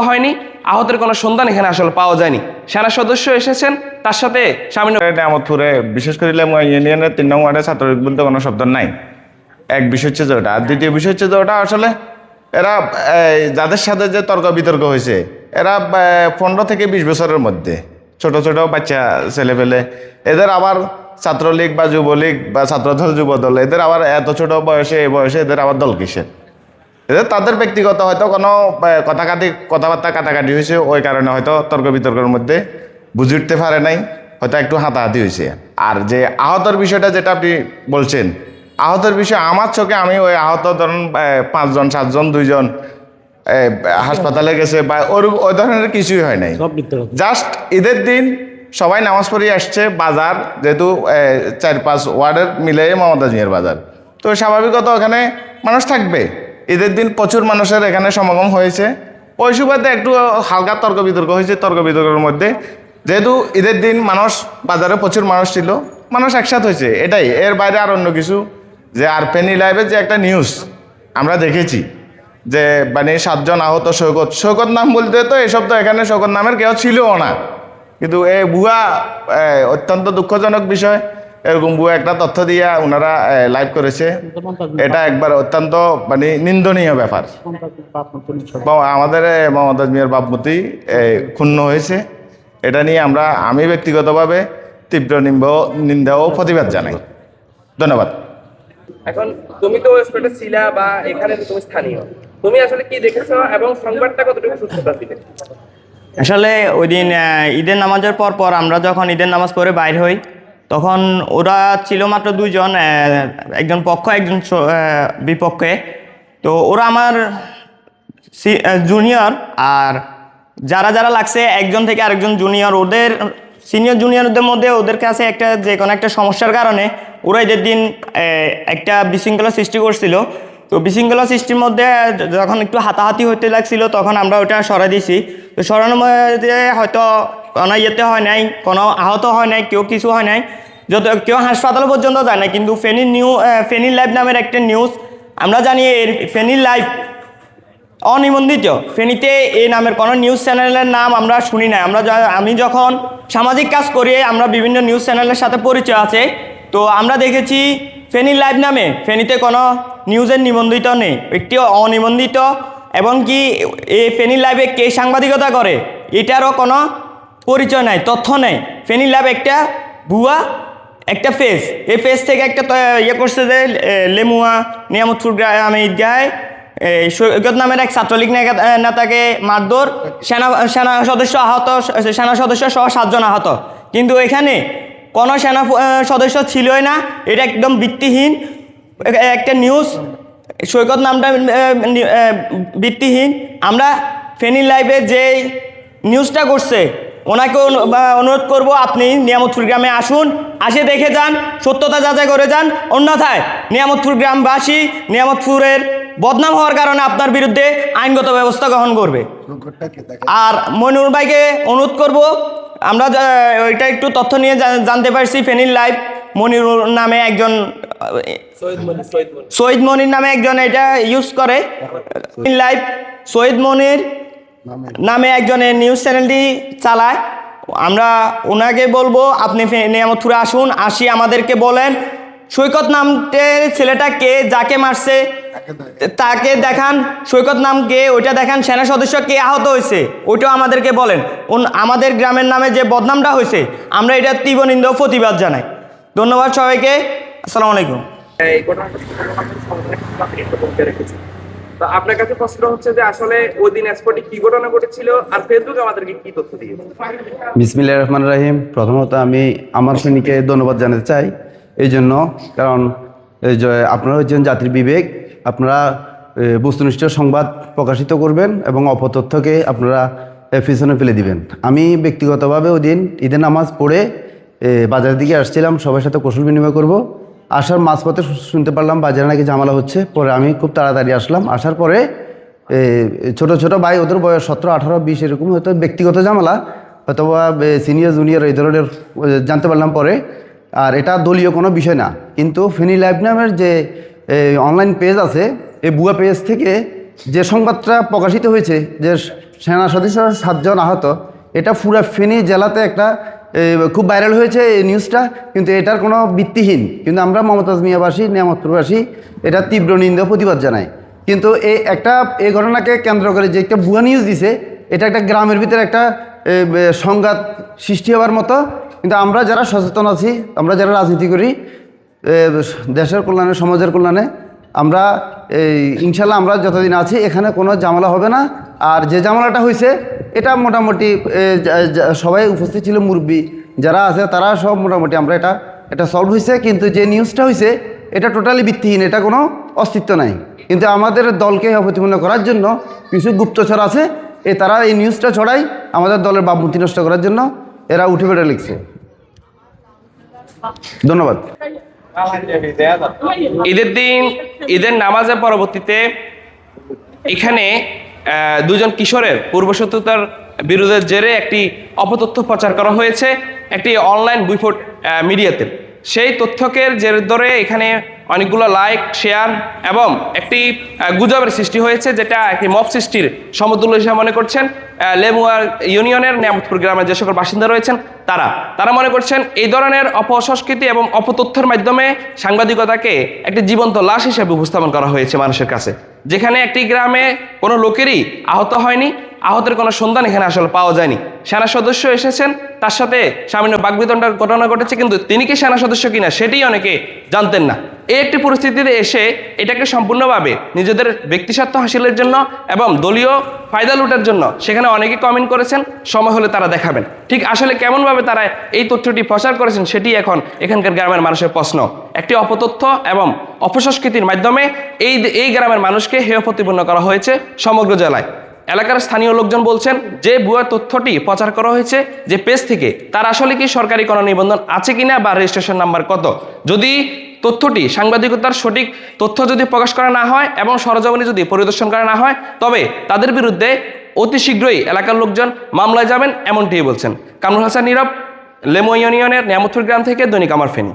হয়নি, আহতের কোনো সন্ধান এখানে আসলে পাওয়া যায়নি। সেনা সদস্য এসেছেন, তার সাথে নিয়ামতপুরে বিশেষ করে ইউনিয়নের 3 নং ওয়ার্ডে ছাত্রলীগ বলতে কোনো শব্দ নাই। এক বিষয় হচ্ছে যে ওটা, আর দ্বিতীয় বিষয় হচ্ছে যে ওটা আসলে এরা যাদের সাথে যে তর্ক বিতর্ক হয়েছে এরা 15 থেকে 20 বছরের মধ্যে ছোট ছোট বাচ্চা ছেলেপেলে, এদের আবার ছাত্রলীগ বা যুবলীগ বা ছাত্রদল যুবদল, এদের আবার এত ছোট বয়সে এই বয়সে এদের আবার দল কিসের? এদের তাদের ব্যক্তিগত হয়তো কোনো কথাবার্তা কাটাকাটি হয়েছে, ওই কারণে হয়তো তর্ক বিতর্কের মধ্যে বুঝে উঠতে পারে নাই, হয়তো একটু হাতাহাতি হয়েছে। আর যে আহতর বিষয়টা যেটা আপনি বলছেন, আহতের বিষয় আমার চোখে আমি ওই আহত ধরুন 5 জন 7 জন 2 জন হাসপাতালে গেছে বা ওই ধরনের কিছুই হয় নাই। জাস্ট ঈদের দিন সবাই নামাজ পড়িয়ে আসছে, বাজার যেহেতু 4-5 ওয়ার্ডের মিলে মমতা জিয়ার বাজার, তো স্বাভাবিকত ওখানে মানুষ থাকবে। ঈদের দিন প্রচুর মানুষের এখানে সমাগম হয়েছে, ওই সুবাদে একটু হালকা তর্ক বিতর্ক হয়েছে। তর্ক বিতর্কের মধ্যে যেহেতু ঈদের দিন মানুষ বাজারে প্রচুর মানুষ ছিল, মানুষ একসাথে হয়েছে, এটাই, এর বাইরে আর অন্য কিছু। যে আর ফেনী লাইভের যে একটা নিউজ আমরা দেখেছি যে মানে 7 জন আহত, সৈকত নাম বলতে তো এসব তো এখানে সৈকত নামের কেউ ছিলও না, কিন্তু এই ভুয়া অত্যন্ত দুঃখজনক বিষয়, এরকম ভুয়া একটা তথ্য দিয়ে ওনারা লাইভ করেছে, এটা একবার অত্যন্ত মানে নিন্দনীয় ব্যাপার। আমাদের মমতা মিয়ার ভাবমূর্তি ক্ষুণ্ণ হয়েছে, এটা নিয়ে আমি ব্যক্তিগতভাবে তীব্র নিন্দা ও প্রতিবাদ জানাই। ধন্যবাদ। এখন তুমি তো স্পটে ছিলা বা এখানে তুমি স্থানীয়, তুমি আসলে কি দেখেছো এবং সংবাদটা কতটুকু সত্যতা ছিল? আসলে ওই দিন ঈদের নামাজের পর আমরা যখন ঈদের নামাজ পড়ে বাইর হই, তখন ওরা ছিল মাত্র 2 জন, একজন পক্ষ একজন বিপক্ষে। তো ওরা আমার জুনিয়র, আর যারা যারা লাগছে একজন থেকে আরেকজন জুনিয়র, ওদের সিনিয়র জুনিয়রদের মধ্যে ওদের কাছে যে কোনো একটা সমস্যার কারণে ওরা ঈদের দিন একটা বিশৃঙ্খলা সৃষ্টি করছিল। তো বিশৃঙ্খলা সৃষ্টির মধ্যে যখন একটু হাতাহাতি হতে লাগছিল, তখন আমরা ওটা সরাই দিয়েছি। তো সরানোর মধ্যে হয়তো কোনো ইয়েতে হয় নাই, কোনো আহত হয় নাই, কেউ কিছু হয় নাই, কেউ হাসপাতাল পর্যন্ত যায় না। কিন্তু ফেনী লাইভ নামের একটা নিউজ আমরা জানি, ফেনী লাইভ অনিবন্ধিত, ফেনীতে এই নামের কোনো নিউজ চ্যানেলের নাম আমরা শুনি না। আমি যখন সামাজিক কাজ করি, আমরা বিভিন্ন নিউজ চ্যানেলের সাথে পরিচয় আছে, তো আমরা দেখেছি ফেনী লাইভ নামে ফেনীতে কোনো নিউজের নিবন্ধিত নেই, একটি অনিবন্ধিত। এবং কি এই ফেনী লাইভে কে সাংবাদিকতা করে এটারও কোনো পরিচয় নাই, তথ্য নেই। ফেনী লাইভ একটা ভুয়া একটা পেজ, এই পেজ থেকে একটা করছে যে লেমুয়া নিয়ামতপুর গ্রামে ঈদগাহে সৈকত নামের এক ছাত্রলীগ নেতাকে মারধর, সেনা সদস্য সহ 7 জন আহত। কিন্তু এখানে কোনো সেনা সদস্য ছিলই না, এটা একদম ভিত্তিহীন একটা নিউজ। সৈকত নামটা ভিত্তিহীন। আমরা ফেনী লাইভে যে নিউজটা করছে ওনাকে অনুরোধ করব, আপনি নিয়ামতপুর গ্রামে আসুন, আসে দেখে যান, সত্যতা যাচাই করে যান। অন্যথায় নিয়ামতপুর গ্রামবাসী নিয়ামতপুরের বদনাম হওয়ার কারণে আপনার বিরুদ্ধে আইনগত ব্যবস্থা গ্রহণ করবে। আর মনিরুল ভাইকে অনুরোধ করব, আমরা ওইটা একটু তথ্য নিয়ে জানতে পারছি, ফেনীর লাইভ মনিরুল নামে একজন, শহীদ মনির নামে একজন এটা ইউজ করে লাইভ, শহীদ মনির নামে একজন নিউজ চ্যানেলটি চালায়। আমরা ওনাকে বলবো, আপনি নিয়ামতপুরে আসুন, আসি আমাদেরকে বলেন সৈকত নামের ছেলেটা কে, যাকে মারছে তাকে দেখান, সৈকত নাম কে ওইটা দেখান, সেনা সদস্য কে আহত হয়েছে ওইটাও আমাদেরকে বলেন। আমাদের গ্রামের নামে যে বদনামটা হয়েছে আমরা এটা তীব্র নিন্দা ও প্রতিবাদ জানাই। ধন্যবাদ সবাইকে, আসসালামু আলাইকুম। এই ঘটনাটা রেখেছি, তো আপনার কাছে প্রশ্ন হচ্ছে যে আসলে ওই দিন স্পটে কি ঘটনা ঘটেছিল আর ফেসবুকে আমাদেরকে কি তথ্য দিয়েছে? বিসমিল্লাহির রহমানির রহিম। প্রথমত আমি আমার ফেনীকে ধন্যবাদ জানাতে চাই এই জন্য, কারণ এই যে আপনারা হচ্ছেন জাতির বিবেক, আপনারা বস্তুনিষ্ঠ সংবাদ প্রকাশিত করবেন এবং অপতথ্যকে আপনারা পিছনে ফেলে দিবেন। আমি ব্যক্তিগতভাবে ওই দিন ঈদের নামাজ পড়ে বাজারের দিকে আসছিলাম, সবার সাথে কুশল বিনিময় করব। আসার মাঝপথে শুনতে পারলাম বাজারে নাকি ঝামেলা হচ্ছে। পরে আমি খুব তাড়াতাড়ি আসলাম, আসার পরে ছোট ছোট ভাই, ওদের বয়স 17, 18, 20 এরকম, হয়তো ব্যক্তিগত ঝামেলা, হয়তো সিনিয়র জুনিয়র এই ধরনের জানতে পারলাম পরে। আর এটা দলীয় কোনো বিষয় না, কিন্তু ফেনী লাইভ নামের যে অনলাইন পেজ আছে, এই ভুয়া পেজ থেকে যে সংবাদটা প্রকাশিত হয়েছে যে সেনা সদস্য 7 জন আহত, এটা পুরা ফেনী জেলাতে একটা খুব ভাইরাল হয়েছে এই নিউজটা, কিন্তু এটার কোনো ভিত্তিহীন। কিন্তু আমরা মমতাজ মিয়াবাসী, নিয়ামতপুরবাসী এটা তীব্র নিন্দা প্রতিবাদ জানাই। কিন্তু এই ঘটনাকে কেন্দ্র করে যে একটা ভুয়া নিউজ দিছে, এটা একটা গ্রামের ভিতরে একটা সংঘাত সৃষ্টি হওয়ার মতো। কিন্তু আমরা যারা সচেতন আছি, আমরা যারা রাজনীতি করি দেশের কল্যাণে, সমাজের কল্যাণে, আমরা ইনশাল্লাহ আমরা যতদিন আছি এখানে কোনো ঝামেলা হবে না। আর যে ঝামেলাটা হয়েছে এটা মোটামুটি সবাই উপস্থিত ছিল, মুরব্বী যারা আছে তারা সব মোটামুটি আমরা এটা সলভ হয়েছে। কিন্তু যে নিউজটা হয়েছে এটা টোটালি ভিত্তিহীন, এটা কোনো অস্তিত্ব নাই। কিন্তু আমাদের দলকে প্রতিপন্ন করার জন্য কিছু গুপ্তচর আছে, তারা এই নিউজটা ছড়াই আমাদের দলের ভাবমূর্তি নষ্ট করার জন্য এরা উঠে বেড়ে লিখছে। ধন্যবাদ। ঈদের দিন, ঈদের নামাজের পরবর্তীতে এখানে দুজন কিশোরের পূর্বশত্রুতার বিরোধের জেরে একটি অপতথ্য প্রচার করা হয়েছে একটি অনলাইন বৈঠক মিডিয়াতে। সেই তথ্যকে জের ধরে এখানে অনেকগুলো লাইক, শেয়ার এবং একটি গুজবের সৃষ্টি হয়েছে, যেটা একটি মব সৃষ্টির সমতুল্য হিসেবে মনে করছেন লেমুয়া ইউনিয়নের নিয়ামতপুর গ্রামের যে সকল বাসিন্দা রয়েছেন তারা মনে করছেন এই ধরনের অপসংস্কৃতি এবং অপতথ্যের মাধ্যমে সাংবাদিকতাকে একটি জীবন্ত লাশ হিসেবে উপস্থাপন করা হয়েছে মানুষের কাছে, যেখানে একটি গ্রামে কোনো লোকেরই আহত হয়নি, আহতের কোনো সন্ধান এখানে আসলে পাওয়া যায়নি। সেনা সদস্য এসেছেন, তার সাথে সামান্য বাকবিতণ্ডার ঘটনা ঘটেছে, কিন্তু তিনি কি সেনা সদস্য কিনা সেটাই অনেকে জানতেন না। এই একটি পরিস্থিতিতে এসে এটাকে সম্পূর্ণভাবে নিজেদের ব্যক্তিস্বার্থ হাসিলের জন্য এবং দলীয় ফায়দা লুটার জন্য সেখানে অনেকে কমেন্ট করেছেন, সময় হলে তারা দেখাবেন। ঠিক আসলে কেমনভাবে তারা এই তথ্যটি প্রচার করেছেন সেটি এখন এখানকার গ্রামের মানুষের প্রশ্ন। একটি অপতথ্য এবং অপসংস্কৃতির মাধ্যমে এই গ্রামের মানুষকে হেয় প্রতিপন্ন করা হয়েছে সমগ্র জেলায়। এলাকার স্থানীয় লোকজন বলছেন যে ভুয়া তথ্যটি প্রচার করা হয়েছে যে পেজ থেকে, তার আসলে কি সরকারি কোনো নিবন্ধন আছে কিনা বা রেজিস্ট্রেশন নাম্বার কত, যদি তথ্যটি সাংবাদিকতার সঠিক তথ্য যদি প্রকাশ করা না হয় এবং সরজমিনে যদি পরিদর্শন করা না হয়, তবে তাদের বিরুদ্ধে অতি শীঘ্রই এলাকার লোকজন মামলায় যাবেন, এমনটিই বলছেন। কামরুল হাসান নীরব, লেমুয়া ইউনিয়নের নিয়ামতপুর গ্রাম থেকে, দৈনিক আমার ফেনী।